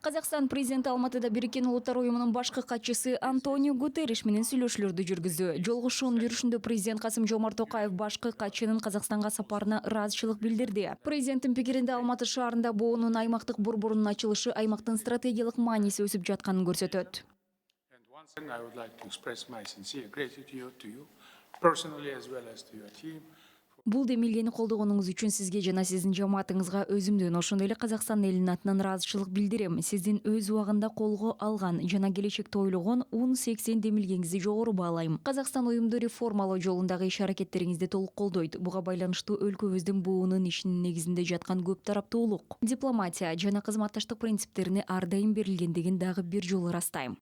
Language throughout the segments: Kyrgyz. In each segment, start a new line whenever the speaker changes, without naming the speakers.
Казакстан президенти Алматыда Бириккен Улуттар уюмунун башкы катчысы Антонио Гутерриш менен сүйлөшүүлөрдү жүргүздү. Жолугушуунун жүрүшүндө президент Касым-Жомарт Токаев башкы катчынын Казакстанга сапарына ыраазычылык билдирди. Президенттин пикиринде Алматы шаарында боонун аймактык борборунун ачылышы аймактын стратегиялык мааниси өсүп жатканын көрсөтөт. Бул демилгени колдогонуңуз үчүн сизге жана сиздин жамаатыңызга өзүмдүн ошондой эле Казакстан элинин атынан ыраазычылык билдирем. Сиздин өз убагында колго алган жана келечекте ойлогон 10-80 демилгеңизди жогору баалайм. Казакстан уюмду реформалоо жолундагы иш-аракеттериңизди толук колдойт. Буга байланыштуу өлкөбүздүн буунун ишинин негизинде жаткан көп тараптуулук, дипломатия жана кызматташтык принциптерине ар дайым берилгендигин дагы бир жолу ырастайм.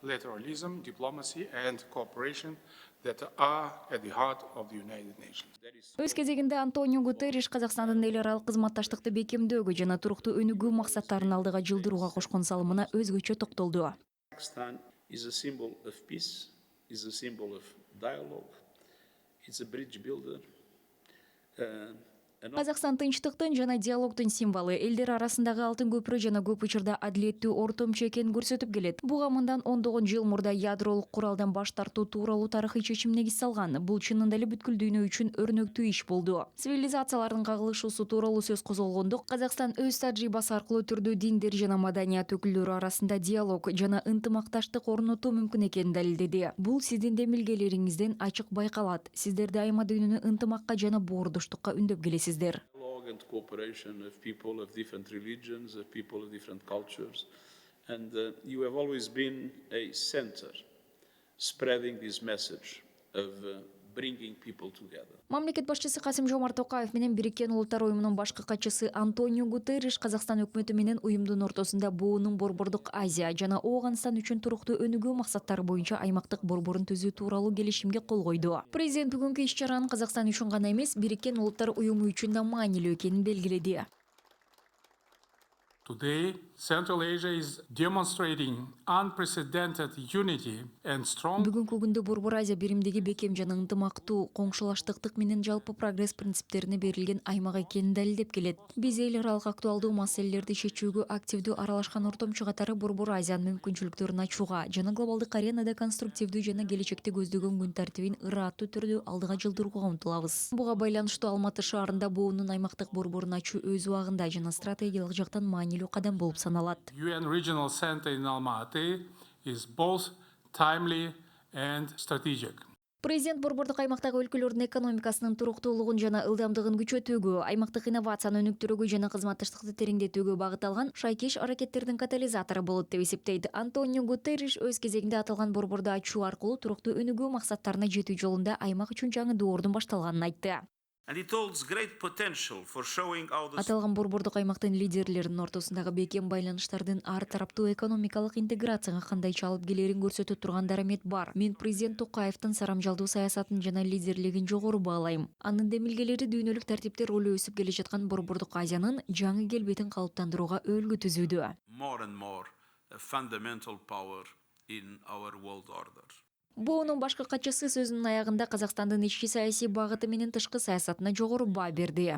Multilateralism, diplomacy and cooperation that are at the heart of the United Nations.
Өз кезегинде Антонио Гутерриш Казакстандын эл аралык кызматташтыкты бекемдөөгө жана туруктуу өнүгүү максаттарын алдыга жылдырууга кошкон салымына өзгөчө токтолду.
Kazakhstan is a symbol of peace, is a symbol of dialogue, it's a bridge builder.
Казакстан тынчтыктын жана диалогдун символу, элдер арасындагы алтын көпүрө жана көп учурда адилеттүү ортомчу экенин көрсөтүп келет. Буга мындан 10 жыл мурда ядролук куралдан баш тартуу тууралуу тарыхый чечим негиз салган. Бул чынында эле бүткүл дүйнө үчүн өрнөктүү иш болду. Цивилизациялардын кагылышуусу тууралуу сөз козголгондо, Казакстан өз тажрыйбасы аркылуу түрдүү диндер жана маданият өкүлдөрү арасында диалог жана ынтымакташтык орнотуу мүмкүн экенин далилдеди. Бул сиздин демилгелериңизден ачык байкалат. Сиздер дайыма дүйнөнү ынтымакка жана боордоштукка үндөп келесиз.
Dialogue and cooperation of people of different religions, of people of different cultures, and you have always been a center spreading this message of bringing people together.
Мамлекет башчысы Касым-Жомарт Токаев менен Бириккен Улуттар уюмунун башкы катчысы Антонио Гутерриш Казакстан өкмөтү менен уюмдун ортосунда буунун борбордук Азия жана Ооганстан үчүн туруктуу өнүгүү максаттары боюнча аймактык борборун түзүү тууралуу келишимге кол койду. Президент бүгүнкү иш-чаранын Казакстан үчүн гана эмес, Бириккен Улуттар уюму үчүн да маанилүү экенин белгиледи.
Today, Central Asia is demonstrating unprecedented unity and strong.
Бүгүнкү күндө Борбор Азия биримдиги бекем жана ынтымактуу, коңшулаштыктык менен жалпы прогресс принциптерине берилген аймак экенин далилдеп келет. Биз эл аралык актуалдуу маселелерди чечүүгө активдүү аралашкан ортомчу катары Борбор Азиянын мүмкүнчүлүктөрүн ачууга жана глобалдык аренада конструктивдүү жана келечекти көздөгөн күн тартибин ырааттуу түрдө алдыга жылдырууга умтулабыз. Буга байланыштуу Алматы шаарында буунун аймактык борборун ачуу өз убагында жана стратегиялык жактан маанилүү кадам болуп саналат.
UN Regional Center in Almaty is both timely and strategic.
Президент борбордук аймактагы өлкөлөрдүн экономикасынын туруктуулугун жана ылдамдыгын күчөтүүгө, аймактык инновацияны өнүктүрүүгө жана кызматташтыкты тереңдетүүгө багытталган шайкеш аракеттердин катализатору болот деп эсептейт. Антонио Гутерриш өз кезегинде аталган борборду ачуу аркылуу туруктуу өнүгүү максаттарына жетүү жолунда аймак үчүн жаңы доордун башталганын айтты. Аталган борбордук аймактын лидерлеринин ортосундагы бекем байланыштардын ар тараптуу экономикалык интеграцияга кандайча алып келерин көрсөтө турган дарамет бар. Мен президент Токаевдин сарамжалдуу саясатын жана лидерлигин жогору баалайм. Анын демилгелери дүйнөлүк тартипте ролу өсүп келе жаткан Борбордук Азиянын жаңы келбетин калыптандырууга өөлгү түзүүдө. Буунун башкы катчысы сөзүнүн аягында Казакстандын ички саясий багыты менен тышкы саясатына жогору баа берди.